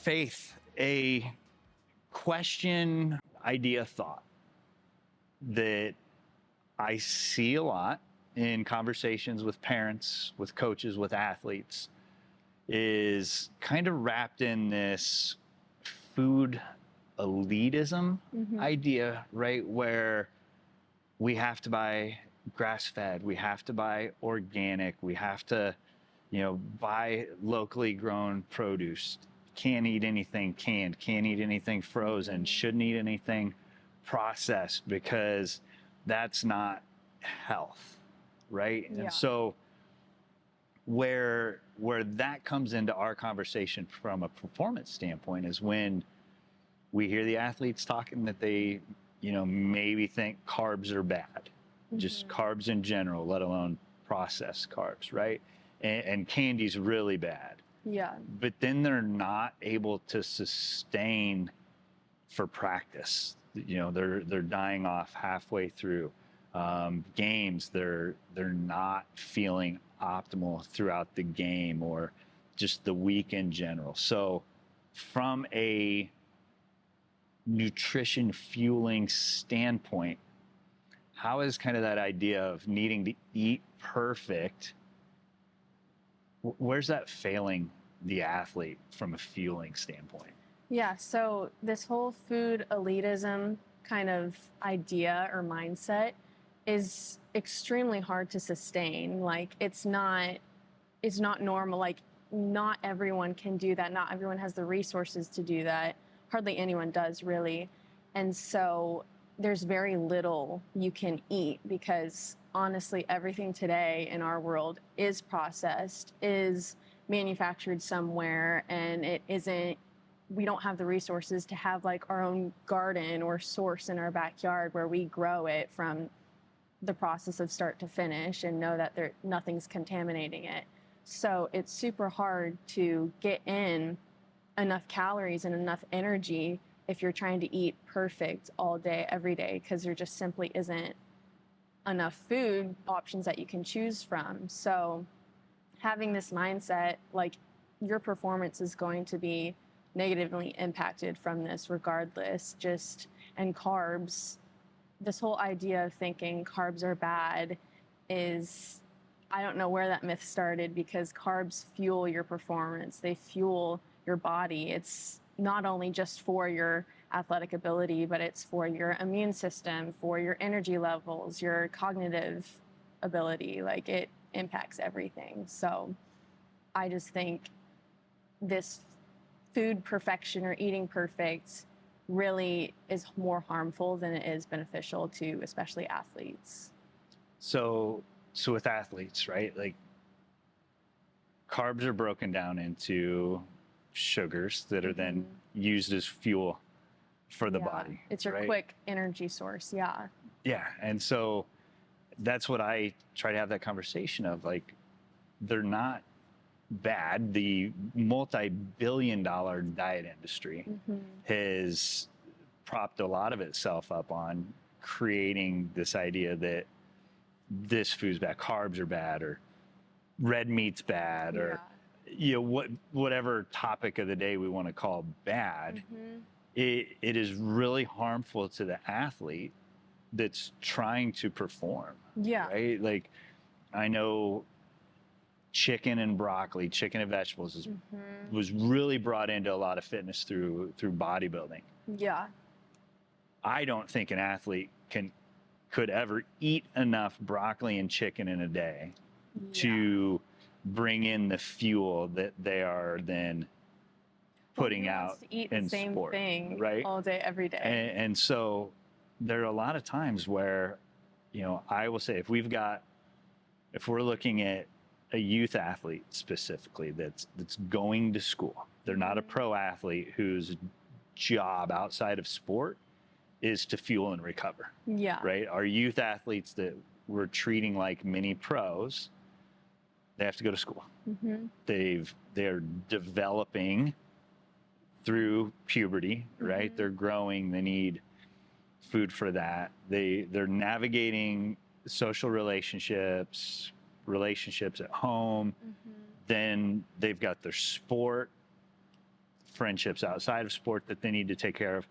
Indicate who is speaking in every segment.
Speaker 1: Faith, a question, idea, thought that I see a lot in conversations with parents, with coaches, with athletes, is kind of wrapped in this food elitism idea, right? Where we have to buy grass-fed, we have to buy organic, we have to, buy locally grown produce. Can't eat anything canned, can't eat anything frozen, shouldn't eat anything processed because that's not health, right?
Speaker 2: Yeah.
Speaker 1: And so where that comes into our conversation from a performance standpoint is when we hear the athletes talking that they, maybe think carbs are bad, just carbs in general, let alone processed carbs, right? And candy's really bad.
Speaker 2: Yeah.
Speaker 1: But then they're not able to sustain for practice. They're dying off halfway through. Games, they're not feeling optimal throughout the game or just the week in general. So from a nutrition fueling standpoint, how is kind of that idea of needing to eat perfect, where's that failing the athlete from a fueling standpoint?
Speaker 2: Yeah, so this whole food elitism kind of idea or mindset is extremely hard to sustain. Like it's not normal. Like not everyone can do that. Not everyone has the resources to do that. Hardly anyone does really. And so there's very little you can eat because honestly, everything today in our world is processed, is manufactured somewhere, and we don't have the resources to have like our own garden or source in our backyard where we grow it from the process of start to finish and know that nothing's contaminating it. So it's super hard to get in enough calories and enough energy if you're trying to eat perfect all day, every day, because there just simply isn't enough food options that you can choose from. So having this mindset, like your performance is going to be negatively impacted from this regardless. And carbs, this whole idea of thinking carbs are bad is, I don't know where that myth started, because carbs fuel your performance. They fuel your body. It's not only just for your athletic ability, but it's for your immune system, for your energy levels, your cognitive ability. Like it impacts everything. So I just think this food perfection or eating perfect really is more harmful than it is beneficial to especially athletes.
Speaker 1: So with athletes, right? Like carbs are broken down into sugars that are then used as fuel for the body.
Speaker 2: It's your quick energy source. Yeah.
Speaker 1: Yeah. And so that's what I try to have that conversation of, like, they're not bad. The multi-billion-dollar diet industry has propped a lot of itself up on creating this idea that this food's bad, carbs are bad, or red meat's bad, or whatever topic of the day we want to call bad. It is really harmful to the athlete that's trying to perform.
Speaker 2: Yeah.
Speaker 1: Right? Like, I know chicken and broccoli, chicken and vegetables was really brought into a lot of fitness through bodybuilding.
Speaker 2: Yeah.
Speaker 1: I don't think an athlete could ever eat enough broccoli and chicken in a day to bring in the fuel that they are then putting out
Speaker 2: to eat
Speaker 1: in
Speaker 2: the same
Speaker 1: sport,
Speaker 2: thing
Speaker 1: right?
Speaker 2: all day, every day.
Speaker 1: And so there are a lot of times where, I will say, if we're looking at a youth athlete specifically that's going to school, they're not a pro athlete whose job outside of sport is to fuel and recover.
Speaker 2: Yeah.
Speaker 1: Right? Our youth athletes that we're treating like mini pros, they have to go to school. They're developing through puberty, right? They're growing. They need food for that. They're navigating social relationships at home. Then they've got their sport friendships outside of sport that they need to take care of.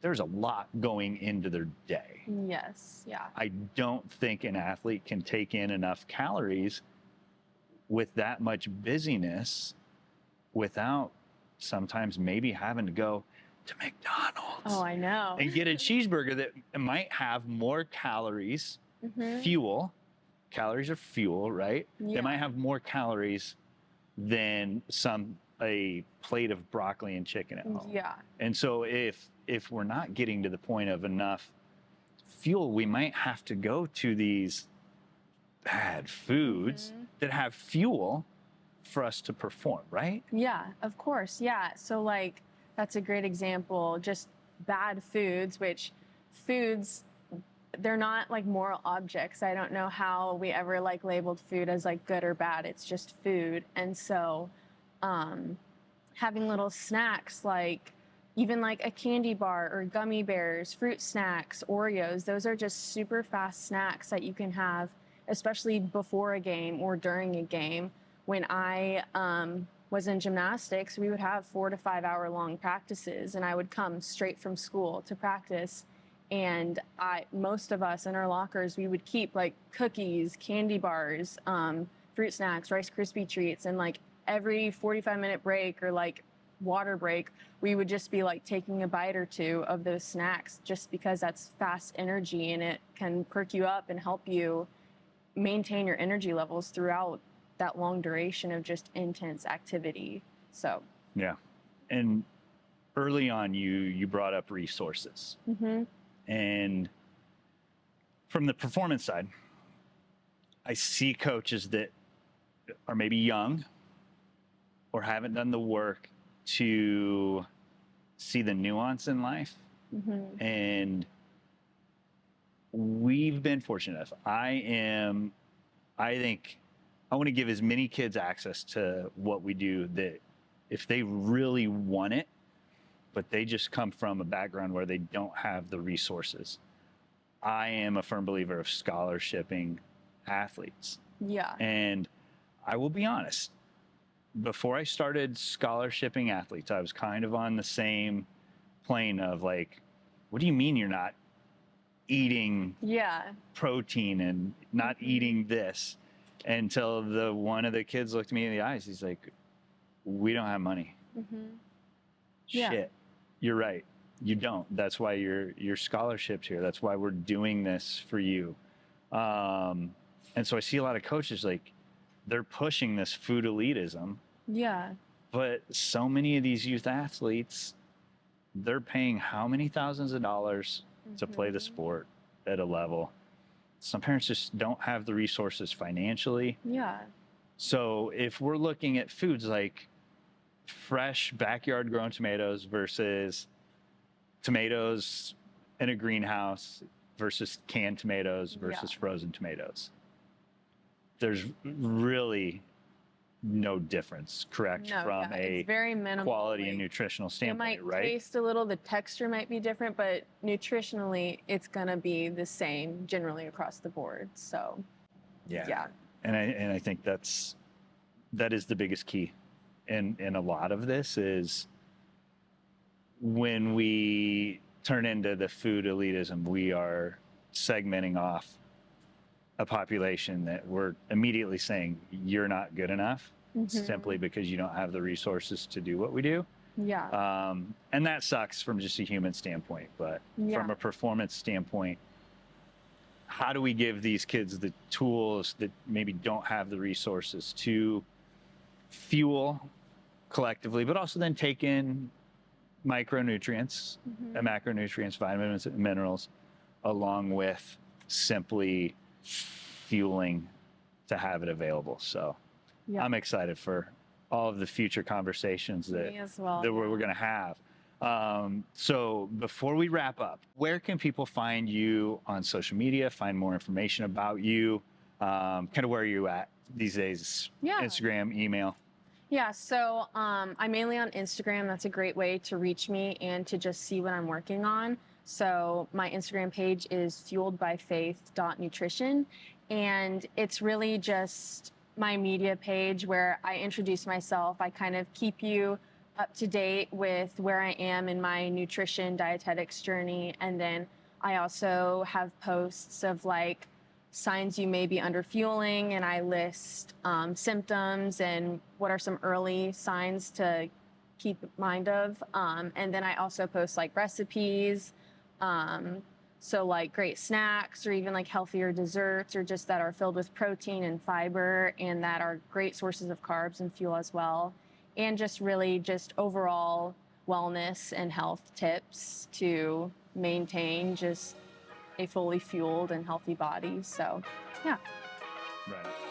Speaker 1: There's a lot going into their day.
Speaker 2: Yes. Yeah.
Speaker 1: I don't think an athlete can take in enough calories with that much busyness without sometimes maybe having to go to McDonald's.
Speaker 2: Oh, I know.
Speaker 1: And get a cheeseburger that might have more calories, fuel. Calories are fuel, right?
Speaker 2: Yeah.
Speaker 1: They might have more calories than a plate of broccoli and chicken at home.
Speaker 2: Yeah.
Speaker 1: And so if we're not getting to the point of enough fuel, we might have to go to these bad foods that have fuel for us to perform, right?
Speaker 2: Yeah, of course. Yeah. So like that's a great example. Just bad foods, which foods, they're not like moral objects. I don't know how we ever like labeled food as like good or bad. It's just food. And so having little snacks like even like a candy bar or gummy bears, fruit snacks, Oreos, those are just super fast snacks that you can have, especially before a game or during a game. When I was in gymnastics, we would have 4 to 5 hour long practices, and I would come straight from school to practice. And most of us in our lockers, we would keep like cookies, candy bars, fruit snacks, Rice Krispie treats, and like every 45-minute break or like water break, we would just be like taking a bite or two of those snacks, just because that's fast energy and it can perk you up and help you maintain your energy levels throughout that long duration of just intense activity. So
Speaker 1: yeah. And early on you brought up resources. And from the performance side, I see coaches that are maybe young or haven't done the work to see the nuance in life. And we've been fortunate enough. I think I want to give as many kids access to what we do that if they really want it, but they just come from a background where they don't have the resources. I am a firm believer of scholarshiping athletes.
Speaker 2: yeah.
Speaker 1: And I will be honest, before I started scholarshiping athletes, I was kind of on the same plane of like, what do you mean you're not eating protein and not eating this? Until one of the kids looked me in the eyes. He's like, we don't have money. Shit, you're right. You don't. That's why your scholarship's here. That's why we're doing this for you. And so I see a lot of coaches like they're pushing this food elitism.
Speaker 2: Yeah.
Speaker 1: But so many of these youth athletes, they're paying how many thousands of dollars to play the sport at a level. Some parents just don't have the resources financially.
Speaker 2: Yeah.
Speaker 1: So if we're looking at foods like fresh backyard grown tomatoes versus tomatoes in a greenhouse versus canned tomatoes versus frozen tomatoes, there's really no difference, correct? From a
Speaker 2: it's very minimal,
Speaker 1: quality and nutritional standpoint,
Speaker 2: it might
Speaker 1: right?
Speaker 2: taste a little, the texture might be different, but nutritionally it's gonna be the same generally across the board. So yeah.
Speaker 1: And I think that is the biggest key. And a lot of this is when we turn into the food elitism, we are segmenting off a population that we're immediately saying you're not good enough simply because you don't have the resources to do what we do.
Speaker 2: Yeah.
Speaker 1: And that sucks from just a human standpoint, but from a performance standpoint, how do we give these kids the tools that maybe don't have the resources to fuel collectively, but also then take in micronutrients and macronutrients, vitamins and minerals, along with simply fueling to have it available. So I'm excited for all of the future conversations that we're going to have. So before we wrap up, where can people find you on social media, find more information about you, kind of where you're at these days? Instagram, email.
Speaker 2: Yeah, so I'm mainly on Instagram. That's a great way to reach me and to just see what I'm working on. So my Instagram page is fueledbyfaith.nutrition, and it's really just my media page where I introduce myself. I kind of keep you up to date with where I am in my nutrition dietetics journey. And then I also have posts of like signs you may be under fueling, and I list symptoms and what are some early signs to keep mind of. And then I also post like recipes. So like great snacks or even like healthier desserts or just that are filled with protein and fiber and that are great sources of carbs and fuel as well. And just really just overall wellness and health tips to maintain just a fully fueled and healthy body. So, yeah.
Speaker 1: Right.